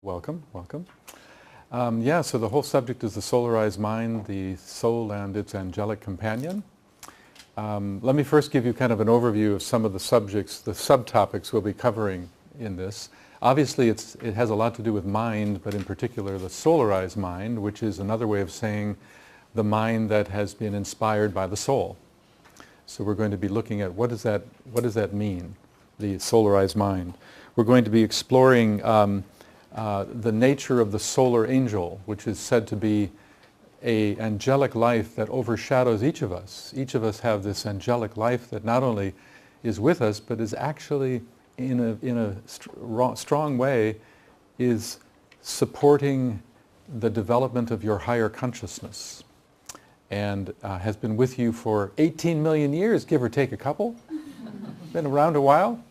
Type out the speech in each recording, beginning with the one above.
Welcome, welcome. So the whole subject is the solarized mind, the soul and its angelic companion. Let me first give you kind of an overview of some of the subjects, the subtopics we'll be covering in this. Obviously it has a lot to do with mind, but in particular the solarized mind, which is another way of saying the mind that has been inspired by the soul. So we're going to be looking at what does that mean, the solarized mind. We're going to be exploring the nature of the solar angel, which is said to be an angelic life that overshadows each of us. Each of us have this angelic life that not only is with us, but is actually in a strong way is supporting the development of your higher consciousness, and has been with you for 18 million years, give or take a couple. Been around a while.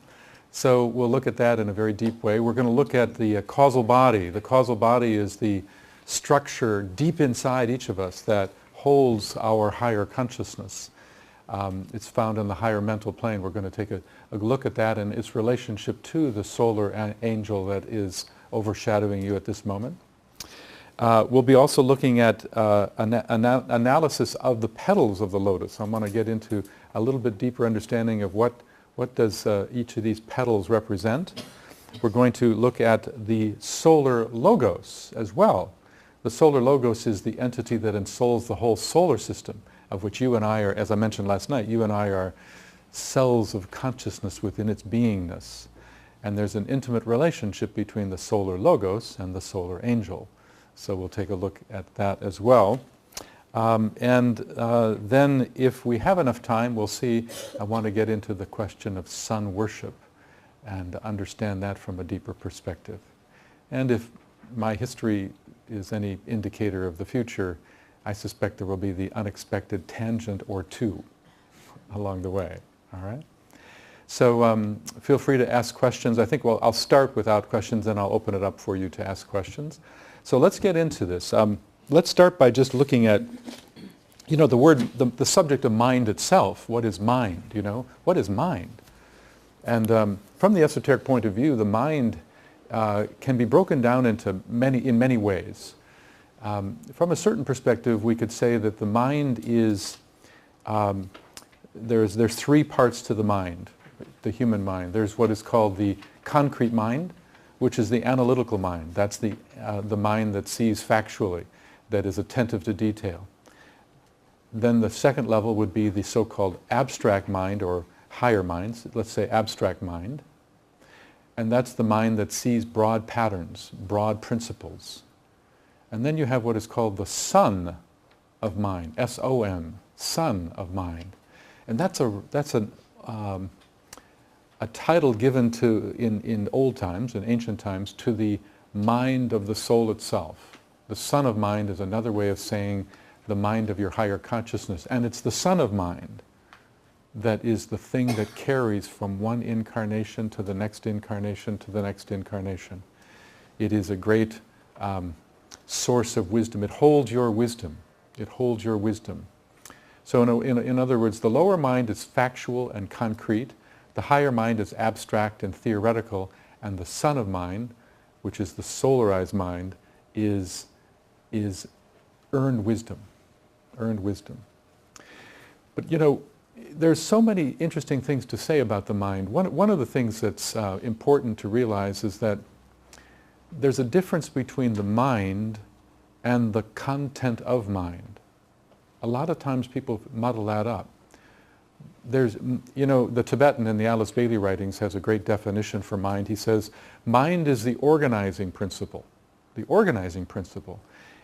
So we'll look at that in a very deep way. We're going to look at the causal body. The causal body is the structure deep inside each of us that holds our higher consciousness. It's found in the higher mental plane. We're going to take a look at that and its relationship to the solar angel that is overshadowing you at this moment. We'll be also looking at analysis of the petals of the lotus. I want to get into a little bit deeper understanding of what does each of these petals represent. We're going to look at the solar logos as well. The solar logos is the entity that ensouls the whole solar system, of which you and I are, as I mentioned last night, you and I are cells of consciousness within its beingness. And there's an intimate relationship between the solar logos and the solar angel. So we'll take a look at that as well. Then if we have enough time, we'll see, I want to get into the question of sun worship and understand that from a deeper perspective. And if my history is any indicator of the future, I suspect there will be the unexpected tangent or two along the way. All right? So feel free to ask questions. I think I'll start without questions, then I'll open it up for you to ask questions. So let's get into this. Let's start by just looking at, the subject of mind itself. What is mind, What is mind? And from the esoteric point of view, the mind can be broken down into in many ways. From a certain perspective, we could say that the mind is, there's three parts to the mind, the human mind. There's what is called the concrete mind, which is the analytical mind. That's the mind that sees factually, that is attentive to detail. Then the second level would be the so-called abstract mind, or higher minds, let's say abstract mind. And that's the mind that sees broad patterns, broad principles. And then you have what is called the sun of mind, S-O-N, sun of mind. And that's a title given to, in old times, in ancient times, to the mind of the soul itself. The sun of mind is another way of saying the mind of your higher consciousness. And it's the sun of mind that is the thing that carries from one incarnation to the next incarnation to the next incarnation. It is a great source of wisdom. It holds your wisdom. It holds your wisdom. So in other words, the lower mind is factual and concrete. The higher mind is abstract and theoretical. And the sun of mind, which is the solarized mind, is earned wisdom. Earned wisdom. But there's so many interesting things to say about the mind. One of the things that's important to realize is that there's a difference between the mind and the content of mind. A lot of times people muddle that up. There's, the Tibetan in the Alice Bailey writings has a great definition for mind. He says, mind is the organizing principle. The organizing principle.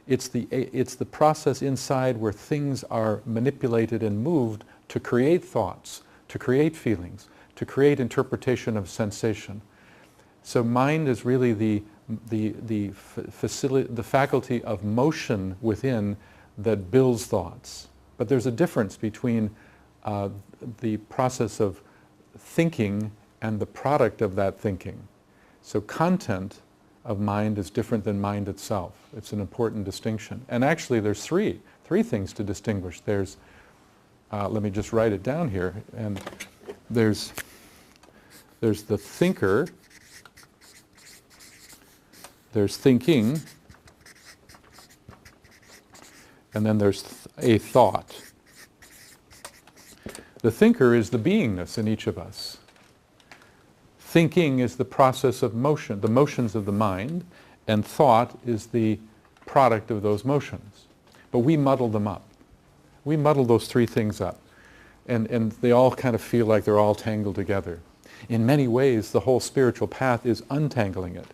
It's the process inside where things are manipulated and moved to create thoughts, to create feelings, to create interpretation of sensation. So mind is really the faculty of motion within that builds thoughts. But there's a difference between the process of thinking and the product of that thinking. So content of mind is different than mind itself. It's an important distinction. And actually there's three things to distinguish. There's, let me just write it down here, and there's the thinker, there's thinking, and then there's a thought. The thinker is the beingness in each of us. Thinking is the process of motion, the motions of the mind, and thought is the product of those motions. But we muddle them up. We muddle those three things up. And they all kind of feel like they're all tangled together. In many ways, the whole spiritual path is untangling it.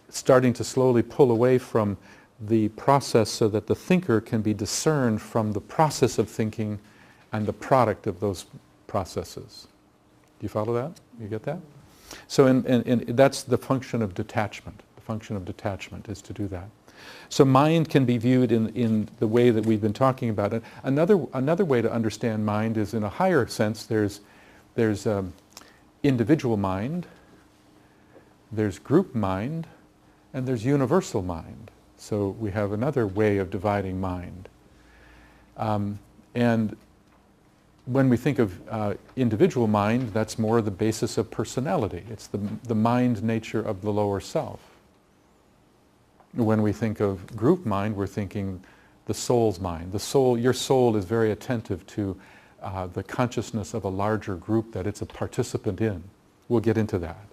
Starting to slowly pull away from the process so that the thinker can be discerned from the process of thinking and the product of those processes. Do you follow that? You get that? So that's the function of detachment. The function of detachment is to do that. So mind can be viewed in the way that we've been talking about it. Another way to understand mind is in a higher sense. There's individual mind, there's group mind, and there's universal mind. So we have another way of dividing mind. And when we think of individual mind, that's more the basis of personality. It's the mind nature of the lower self. When we think of group mind, we're thinking the soul's mind. The soul, your soul is very attentive to the consciousness of a larger group that it's a participant in. We'll get into that.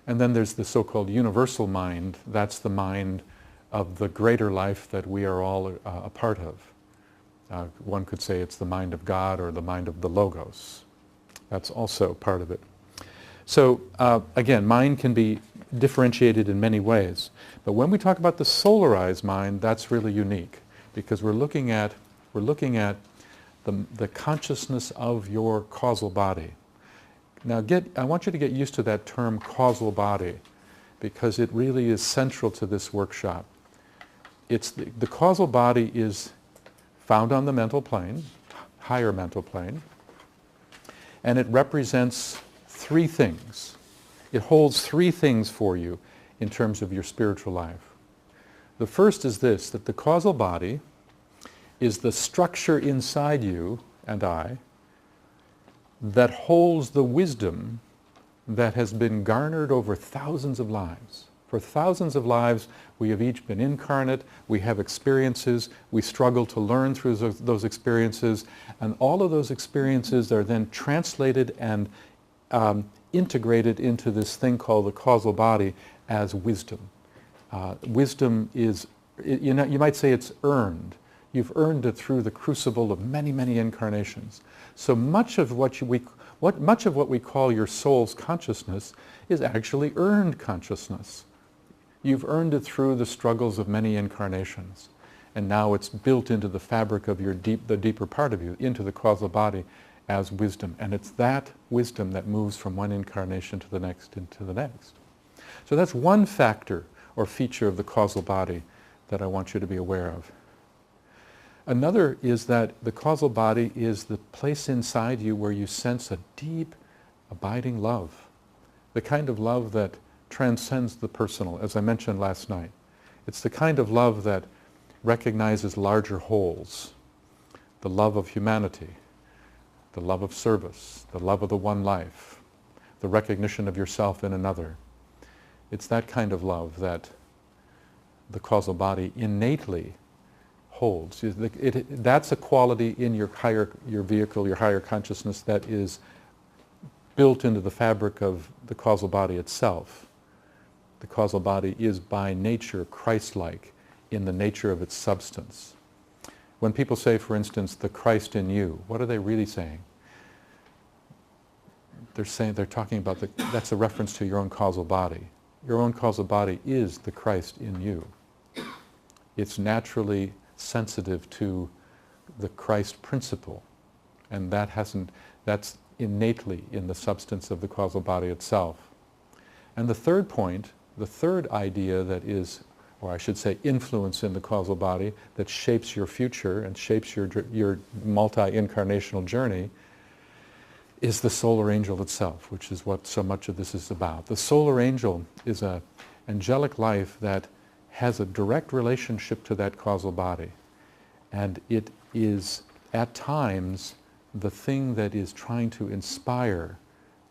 And then there's the so-called universal mind. That's the mind of the greater life that we are all a part of. One could say it's the mind of God or the mind of the Logos. That's also part of it. So again, mind can be differentiated in many ways. But when we talk about the solarized mind, that's really unique because we're looking at the consciousness of your causal body. Now I want you to get used to that term causal body because it really is central to this workshop. It's the causal body is found on the mental plane, higher mental plane, and it represents three things. It holds three things for you in terms of your spiritual life. The first is this, that the causal body is the structure inside you and I that holds the wisdom that has been garnered over thousands of lives. For thousands of lives, we have each been incarnate, we have experiences, we struggle to learn through those experiences, and all of those experiences are then translated and integrated into this thing called the causal body as wisdom. Wisdom is, you might say it's earned. You've earned it through the crucible of many, many incarnations. So much of what we call your soul's consciousness is actually earned consciousness. You've earned it through the struggles of many incarnations. And now it's built into the fabric of the deeper part of you, into the causal body as wisdom. And it's that wisdom that moves from one incarnation to the next into the next. So that's one factor or feature of the causal body that I want you to be aware of. Another is that the causal body is the place inside you where you sense a deep, abiding love. The kind of love that transcends the personal, as I mentioned last night. It's the kind of love that recognizes larger wholes. The love of humanity, the love of service, the love of the one life, the recognition of yourself in another. It's that kind of love that the causal body innately holds. That's a quality in your vehicle, your higher consciousness that is built into the fabric of the causal body itself. The causal body is by nature Christ-like in the nature of its substance. When people say, for instance, the Christ in you, what are they really saying? They're talking about that's a reference to your own causal body. Your own causal body is the Christ in you. It's naturally sensitive to the Christ principle, and that's innately in the substance of the causal body itself. And the third point, the third idea that is, or I should say influence in the causal body that shapes your future and shapes your multi-incarnational journey is the solar angel itself, which is what so much of this is about. The solar angel is an angelic life that has a direct relationship to that causal body. And it is, at times, the thing that is trying to inspire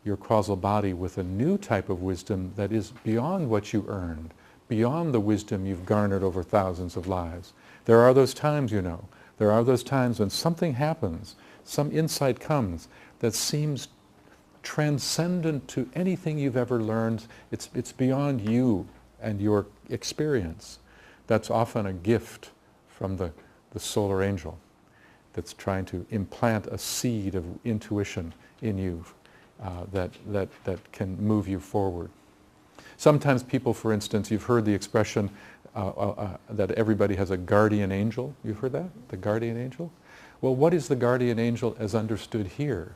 your causal body with a new type of wisdom that is beyond what you earned, beyond the wisdom you've garnered over thousands of lives. There are those times, you know. There are those times when something happens, some insight comes that seems transcendent to anything you've ever learned. It's beyond you and your experience. That's often a gift from the solar angel that's trying to implant a seed of intuition in you that can move you forward. Sometimes people, for instance, you've heard the expression that everybody has a guardian angel. You've heard that? The guardian angel? Well, what is the guardian angel as understood here?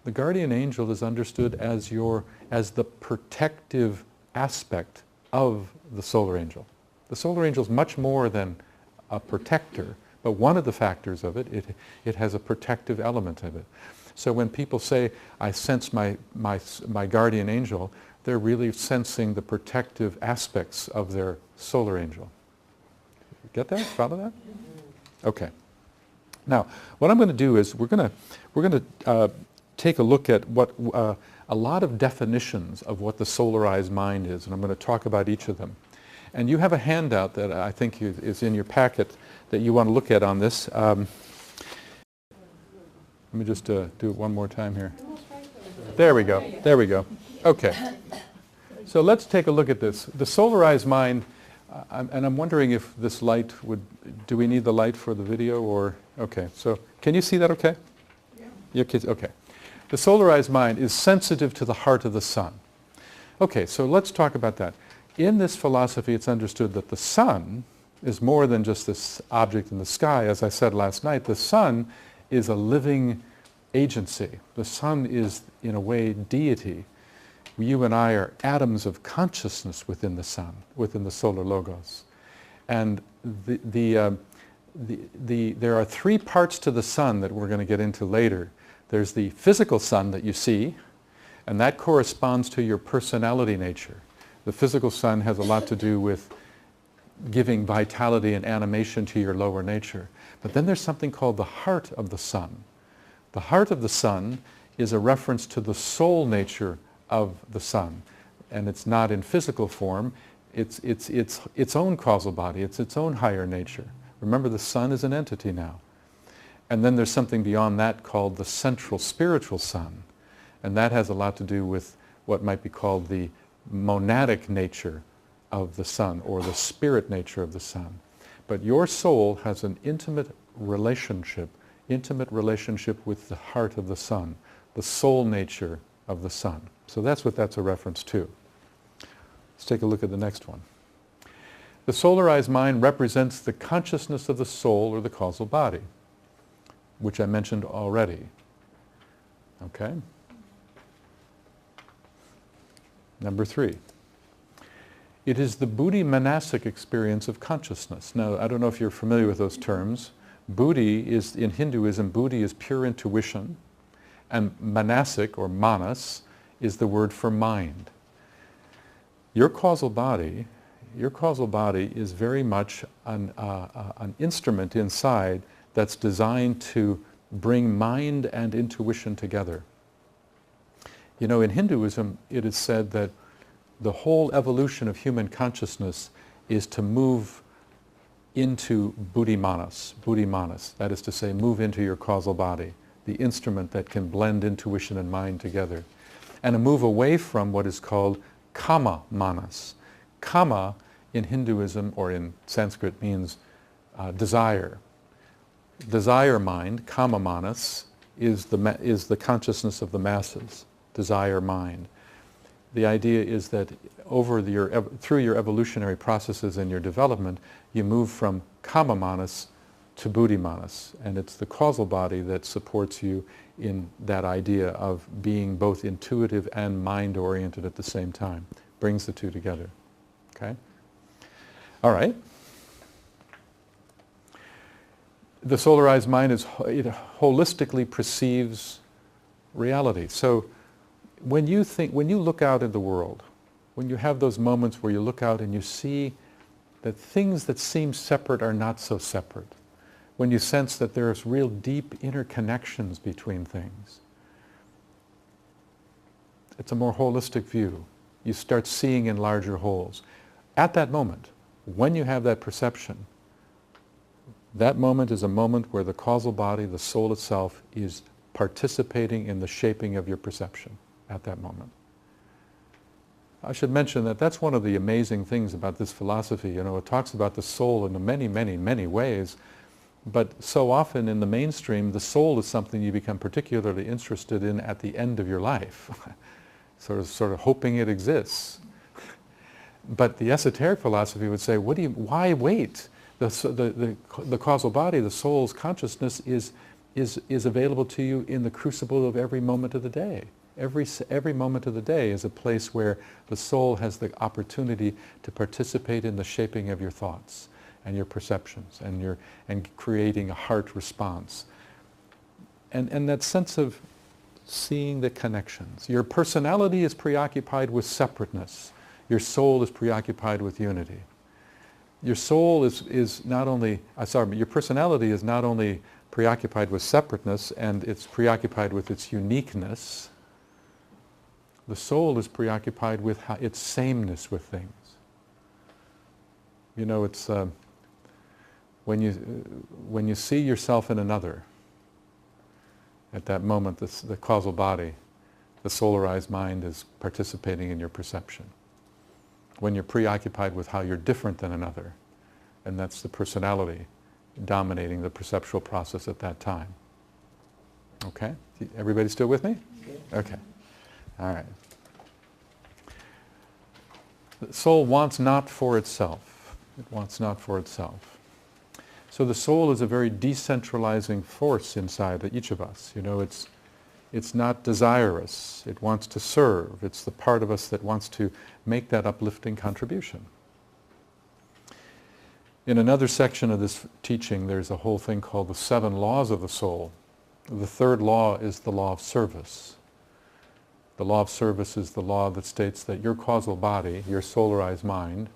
The guardian angel is understood as the protective aspect of the solar angel. The solar angel is much more than a protector, but one of the factors of it has a protective element of it. So when people say, I sense my guardian angel, they're really sensing the protective aspects of their solar angel. Get that? Follow that? Okay. Now, what I'm going to do is we're going to take a look at what a lot of definitions of what the solarized mind is, and I'm going to talk about each of them. And you have a handout that I think is in your packet that you want to look at on this. Let me just do it one more time here. There we go. There we go. Okay. So let's take a look at this. The solarized mind, and I'm wondering if this light do we need the light for the video or, okay. So can you see that okay? Yeah. Your kids, okay. The solarized mind is sensitive to the heart of the sun. Okay, so let's talk about that. In this philosophy, it's understood that the sun is more than just this object in the sky. As I said last night, the sun is a living agency. The sun is, in a way, deity. You and I are atoms of consciousness within the sun, within the solar logos. And there are three parts to the sun that we're going to get into later. There's the physical sun that you see, and that corresponds to your personality nature. The physical sun has a lot to do with giving vitality and animation to your lower nature. But then there's something called the heart of the sun. The heart of the sun is a reference to the soul nature of the sun. And it's not in physical form. It's its own causal body. It's its own higher nature. Remember, the sun is an entity now. And then there's something beyond that called the central spiritual sun. And that has a lot to do with what might be called the monadic nature of the sun, or the spirit nature of the sun. But your soul has an intimate relationship with the heart of the sun, the soul nature of the sun. So that's what that's a reference to. Let's take a look at the next one. The solarized mind represents the consciousness of the soul or the causal body, which I mentioned already. Okay? Number 3. It is the buddhi manasic experience of consciousness. Now, I don't know if you're familiar with those terms. Buddhi is, in Hinduism, buddhi is pure intuition, and manasic, or manas, is the word for mind. Your causal body is very much an instrument inside that's designed to bring mind and intuition together. You know, in Hinduism, it is said that the whole evolution of human consciousness is to move into buddhi-manas, that is to say, move into your causal body, the instrument that can blend intuition and mind together, and to move away from what is called kama-manas. Kama in Hinduism, or in Sanskrit, means desire. Desire mind, kama-manas, is the consciousness of the masses. Desire mind. The idea is that through your evolutionary processes and your development, you move from kama-manas to buddhi-manas, and it's the causal body that supports you in that idea of being both intuitive and mind-oriented at the same time. Brings the two together. Okay? All right. The solarized mind it holistically perceives reality. So when you look out in the world, when you have those moments where you look out and you see that things that seem separate are not so separate, when you sense that there's real deep interconnections between things, it's a more holistic view. You start seeing in larger wholes. At that moment, when you have that perception, that moment is a moment where the causal body, the soul itself, is participating in the shaping of your perception at that moment. I should mention that that's one of the amazing things about this philosophy. You know, it talks about the soul in many, many, many ways, but so often in the mainstream, the soul is something you become particularly interested in at the end of your life, sort of hoping it exists. But the esoteric philosophy would say, why wait? The causal body, the soul's consciousness is available to you in the crucible of every moment of the day. Every moment of the day is a place where the soul has the opportunity to participate in the shaping of your thoughts and your perceptions and creating a heart response. And that sense of seeing the connections. Your personality is preoccupied with separateness. Your soul is preoccupied with unity. Your soul is not only, your personality is not only preoccupied with separateness and it's preoccupied with its uniqueness. The soul is preoccupied with its sameness with things. You know, it's when you see yourself in another, at that moment the causal body, the solarized mind is participating in your perception. When you're preoccupied with how you're different than another, and that's the personality dominating the perceptual process at that time. Okay? Everybody still with me? Okay. All right. The soul wants not for itself. It wants not for itself. So the soul is a very decentralizing force inside each of us. You know, it's not desirous. It wants to serve. It's the part of us that wants to make that uplifting contribution. In another section of this teaching, there's a whole thing called the 7 laws of the soul. The 3rd law is the law of service. The law of service is the law that states that your causal body, your solarized mind,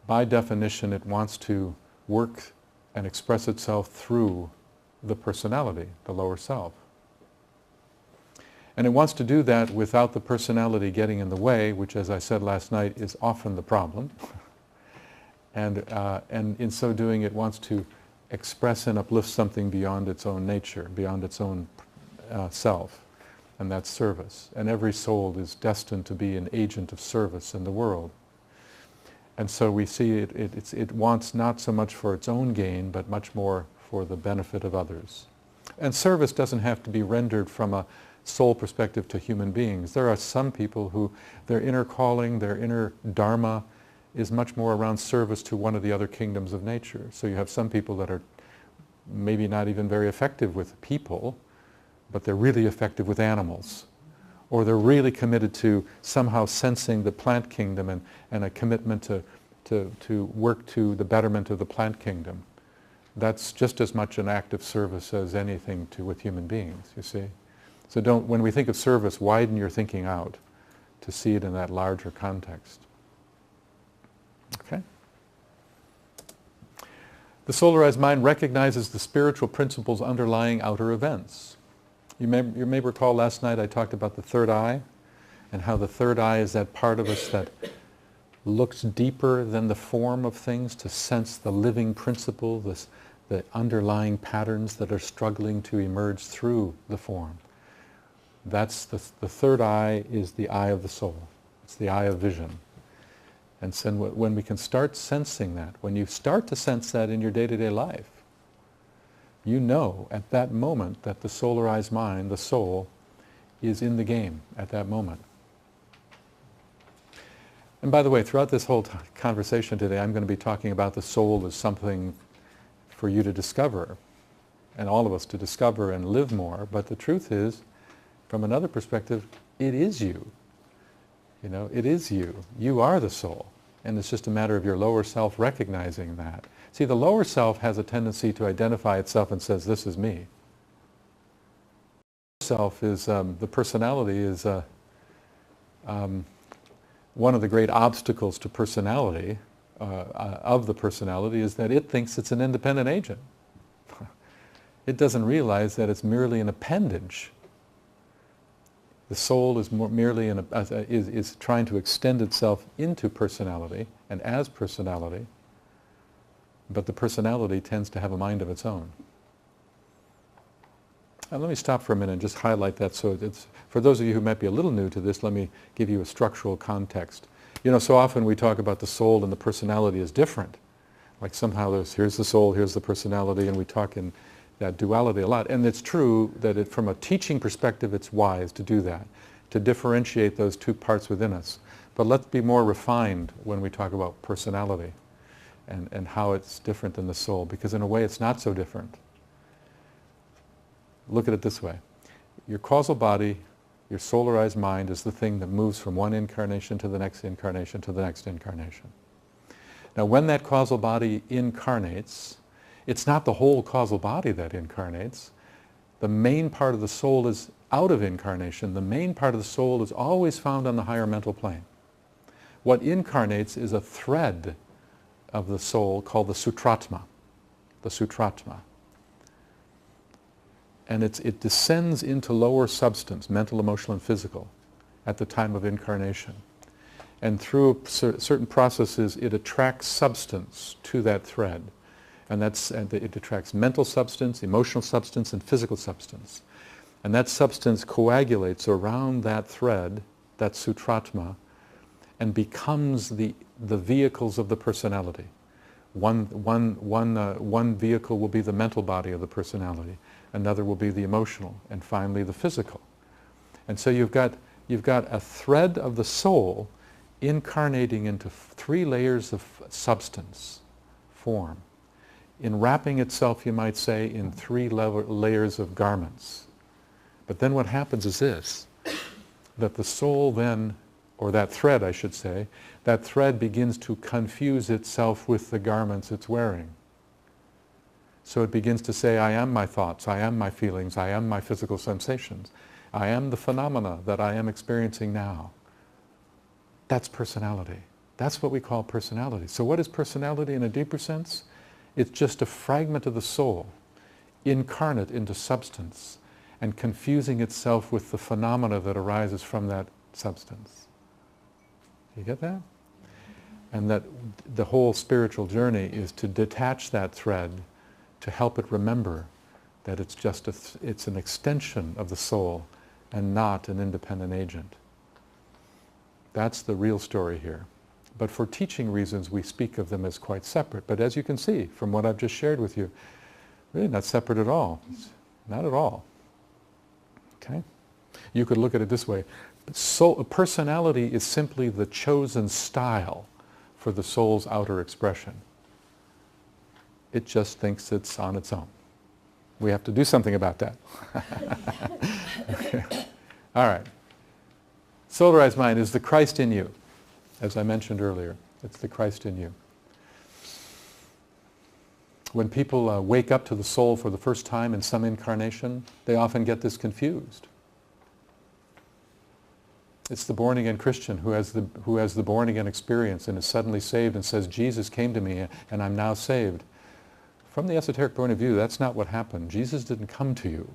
by definition it wants to work and express itself through the personality, the lower self. And it wants to do that without the personality getting in the way, which, as I said last night, is often the problem. And in so doing, it wants to express and uplift something beyond its own nature, beyond its own self, and that's service. And every soul is destined to be an agent of service in the world. And so we see it wants not so much for its own gain, but much more for the benefit of others. And service doesn't have to be rendered from a soul perspective to human beings. There are some people who their inner calling, their inner dharma is much more around service to one of the other kingdoms of nature. So you have some people that are maybe not even very effective with people, but they're really effective with animals. Or they're really committed to somehow sensing the plant kingdom and a commitment to work to the betterment of the plant kingdom. That's just as much an act of service as anything with human beings, you see. So when we think of service, widen your thinking out to see it in that larger context. Okay? The solarized mind recognizes the spiritual principles underlying outer events. You may recall last night I talked about the third eye and how the third eye is that part of us that looks deeper than the form of things to sense the living principle, the underlying patterns that are struggling to emerge through the form. That's the third eye is the eye of the soul. It's the eye of vision. And so when we can start sensing that, when you start to sense that in your day-to-day life, you know at that moment that the solarized mind, the soul, is in the game at that moment. And by the way, throughout this whole conversation today, I'm going to be talking about the soul as something for you to discover, and all of us to discover and live more. But the truth is, from another perspective, it is you. You know, it is you. You are the soul. And it's just a matter of your lower self recognizing that. See, the lower self has a tendency to identify itself and says, this is me. Self is, the personality is one of the great obstacles to personality, of the personality, is that it thinks it's an independent agent. It doesn't realize that it's merely an appendage. The soul is merely is trying to extend itself into personality and as personality, but the personality tends to have a mind of its own. And let me stop for a minute and just highlight that. So it's, for those of you who might be a little new to this, let me give you a structural context. You know, so often we talk about the soul and the personality as different. Like somehow here's the soul, here's the personality, and we talk in that duality a lot. And it's true that from a teaching perspective, it's wise to do that, to differentiate those two parts within us. But let's be more refined when we talk about personality and how it's different than the soul, because in a way it's not so different. Look at it this way. Your causal body, your solarized mind, is the thing that moves from one incarnation to the next incarnation to the next incarnation. Now when that causal body incarnates, it's not the whole causal body that incarnates. The main part of the soul is out of incarnation. The main part of the soul is always found on the higher mental plane. What incarnates is a thread of the soul called the Sutratma. The Sutratma. And it descends into lower substance, mental, emotional, and physical, at the time of incarnation. And through certain processes, it attracts substance to that thread. And it attracts mental substance, emotional substance, and physical substance. And that substance coagulates around that thread, that Sutratma, and becomes the vehicles of the personality. One vehicle will be the mental body of the personality. Another will be the emotional, and finally the physical. And so you've got a thread of the soul incarnating into three layers of substance, form, enwrapping itself, you might say, in three layers of garments. But then what happens is this, that the soul then, or that thread I should say, that thread begins to confuse itself with the garments it's wearing. So it begins to say, I am my thoughts, I am my feelings, I am my physical sensations, I am the phenomena that I am experiencing now. That's personality. That's what we call personality. So what is personality in a deeper sense? It's just a fragment of the soul, incarnate into substance, and confusing itself with the phenomena that arises from that substance. You get that? And that the whole spiritual journey is to detach that thread, to help it remember that it's just it's an extension of the soul and not an independent agent. That's the real story here. But for teaching reasons, we speak of them as quite separate. But as you can see from what I've just shared with you, really not separate at all. Not at all. Okay? You could look at it this way. So, personality is simply the chosen style for the soul's outer expression. It just thinks it's on its own. We have to do something about that. Okay. All right. Solarized mind is the Christ in you. As I mentioned earlier, it's the Christ in you. When people wake up to the soul for the first time in some incarnation, they often get this confused. It's the born-again Christian who has the born-again experience and is suddenly saved and says, Jesus came to me and I'm now saved. From the esoteric point of view, that's not what happened. Jesus didn't come to you.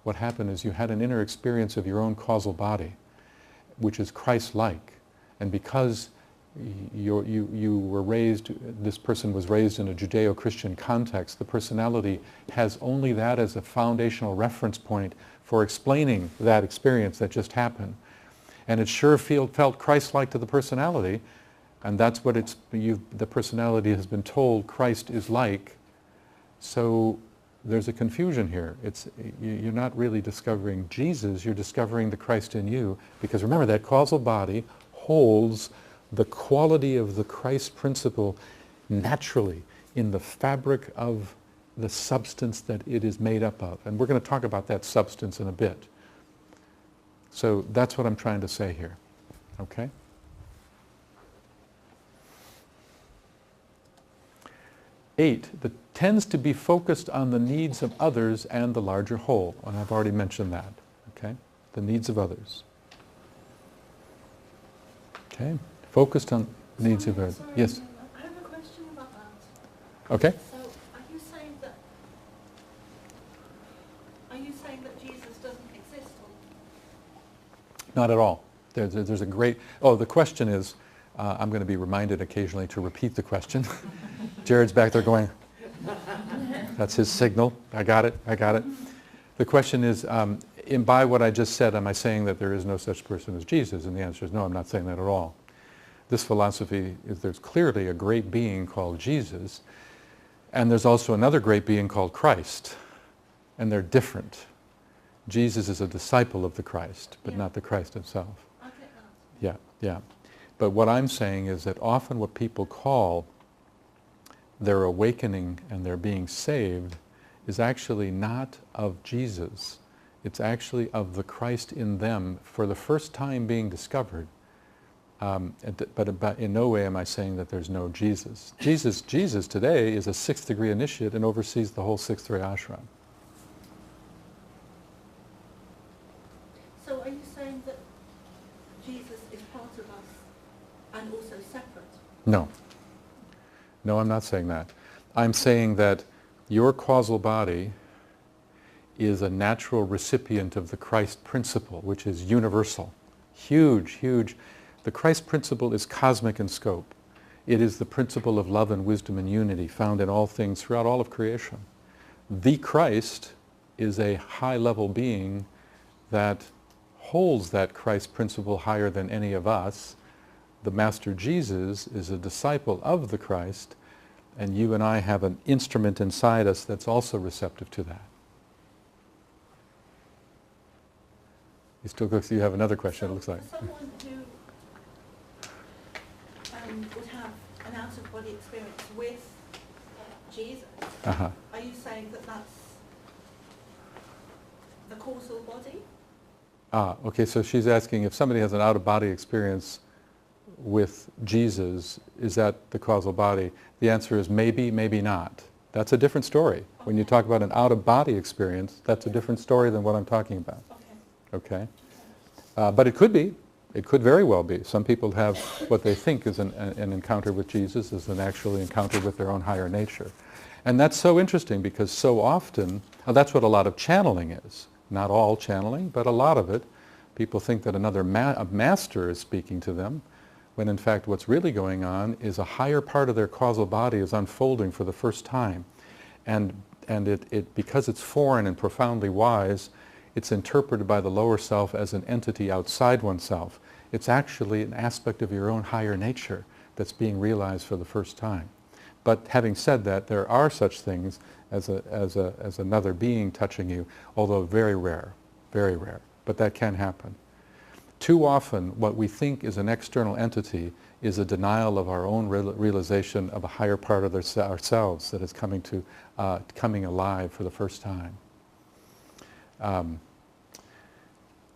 What happened is you had an inner experience of your own causal body, which is Christ-like. And because you were raised, this person was raised in a Judeo-Christian context, the personality has only that as a foundational reference point for explaining that experience that just happened. And it sure felt Christ-like to the personality, and that's what the personality has been told Christ is like. So there's a confusion here. You're not really discovering Jesus, you're discovering the Christ in you, because remember that causal body holds the quality of the Christ principle naturally in the fabric of the substance that it is made up of. And we're going to talk about that substance in a bit. So that's what I'm trying to say here. Okay? Eight, that tends to be focused on the needs of others and the larger whole. And I've already mentioned that. Okay? The needs of others. Okay? Focused on the needs of others. Yes? I have a question about that. Okay? So, are you saying that Jesus doesn't exist? Not at all. There's a great, the question is, I'm going to be reminded occasionally to repeat the question. Jared's back there going, that's his signal. I got it. The question is, by what I just said, am I saying that there is no such person as Jesus? And the answer is no, I'm not saying that at all. This philosophy is there's clearly a great being called Jesus, and there's also another great being called Christ, and they're different. Jesus is a disciple of the Christ, but not the Christ himself. I get that. Yeah. But what I'm saying is that often what people call their awakening and their being saved is actually not of Jesus. It's actually of the Christ in them for the first time being discovered. But in no way am I saying that there's no Jesus. Jesus today is a 6th degree initiate and oversees the whole 6th ray ashram. So are you saying that Jesus is part of us and also separate? No. No, I'm not saying that. I'm saying that your causal body is a natural recipient of the Christ principle, which is universal. Huge. The Christ principle is cosmic in scope. It is the principle of love and wisdom and unity found in all things throughout all of creation. The Christ is a high-level being that holds that Christ principle higher than any of us. The Master Jesus is a disciple of the Christ, and you and I have an instrument inside us that's also receptive to that. You have another question, it looks like. For someone who would have an out-of-body experience with Jesus, are you saying that that's the causal body? Okay, so she's asking if somebody has an out-of-body experience with Jesus, is that the causal body? The answer is maybe, maybe not. That's a different story. Okay. When you talk about an out-of-body experience, that's a different story than what I'm talking about. Okay? But it could be. It could very well be. Some people have what they think is an encounter with Jesus is an actual encounter with their own higher nature. And that's so interesting because so often, that's what a lot of channeling is. Not all channeling, but a lot of it. People think that another master is speaking to them, when in fact what's really going on is a higher part of their causal body is unfolding for the first time. And it because it's foreign and profoundly wise, it's interpreted by the lower self as an entity outside oneself. It's actually an aspect of your own higher nature that's being realized for the first time. But having said that, there are such things as another being touching you, although very rare, but that can happen. Too often, what we think is an external entity is a denial of our own realization of a higher part of ourselves that is coming alive for the first time.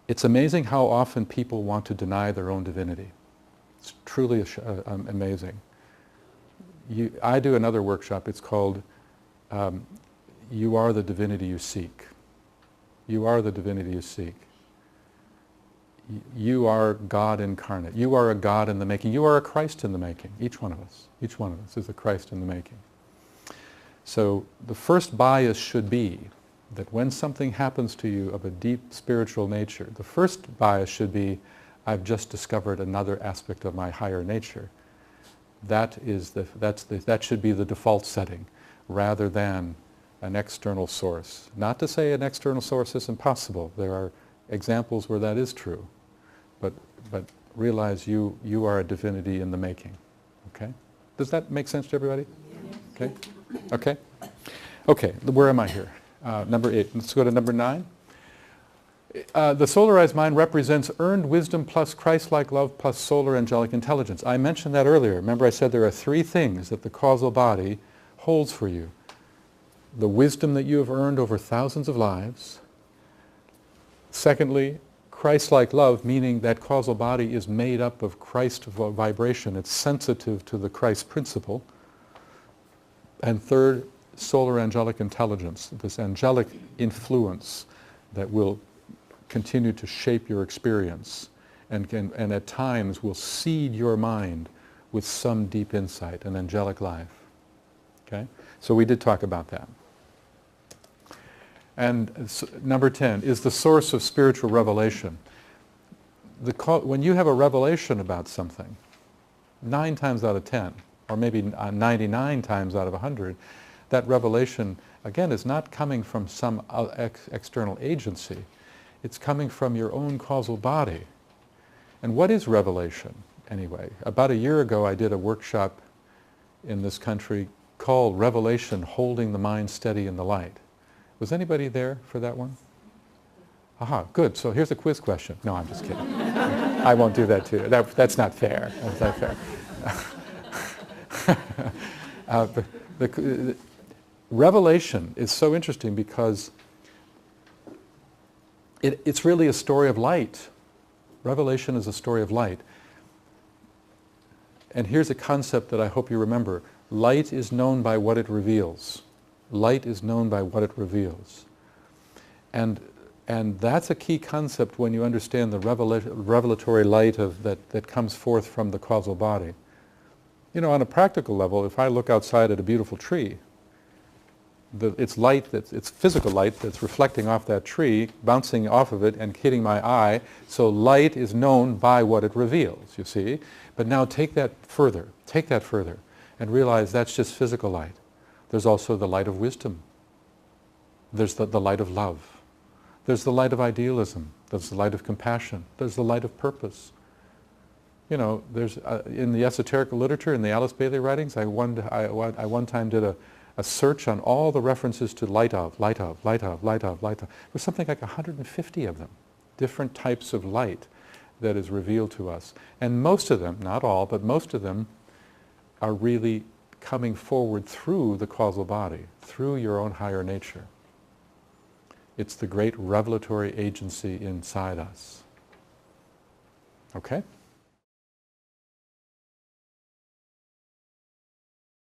It's amazing how often people want to deny their own divinity. It's truly amazing. I do another workshop. It's called You Are the Divinity You Seek. You are the divinity you seek. You are God incarnate. You are a God in the making. You are a Christ in the making. Each one of us is a Christ in the making. So the first bias should be that when something happens to you of a deep spiritual nature, the first bias should be, I've just discovered another aspect of my higher nature. That should be the default setting, rather than an external source. Not to say an external source is impossible. There are examples where that is true. But realize you are a divinity in the making. Okay? Does that make sense to everybody? Okay? Okay? Okay, where am I here? Number 8. Let's go to number 9. The solarized mind represents earned wisdom plus Christ-like love plus solar angelic intelligence. I mentioned that earlier. Remember I said there are 3 things that the causal body holds for you. The wisdom that you have earned over thousands of lives. Secondly, Christ-like love, meaning that causal body is made up of Christ vibration. It's sensitive to the Christ principle. And third, solar angelic intelligence, this angelic influence that will continue to shape your experience and at times will seed your mind with some deep insight, an angelic life. Okay? So we did talk about that. And number 10 is the source of spiritual revelation. when you have a revelation about something, 9 times out of 10, or maybe 99 times out of 100, that revelation, again, is not coming from some external agency. It's coming from your own causal body. And what is revelation, anyway? About a year ago, I did a workshop in this country called Revelation, Holding the Mind Steady in the Light. Was anybody there for that one? Aha, good. So here's a quiz question. No, I'm just kidding. I won't do that to you. That's not fair. That's not fair. The Revelation is so interesting because it's really a story of light. Revelation is a story of light. And here's a concept that I hope you remember. Light is known by what it reveals. Light is known by what it reveals. And that's a key concept when you understand the revelatory light that comes forth from the causal body. You know, on a practical level, if I look outside at a beautiful tree, it's light, it's physical light that's reflecting off that tree, bouncing off of it and hitting my eye. So light is known by what it reveals, you see. But now take that further, and realize that's just physical light. There's also the light of wisdom. There's the light of love. There's the light of idealism. There's the light of compassion. There's the light of purpose. You know, there's in the esoteric literature, in the Alice Bailey writings, I one time did a search on all the references to light of. There's something like 150 of them, different types of light that is revealed to us. And most of them, not all, but most of them are really coming forward through the causal body, through your own higher nature. It's the great revelatory agency inside us. Okay?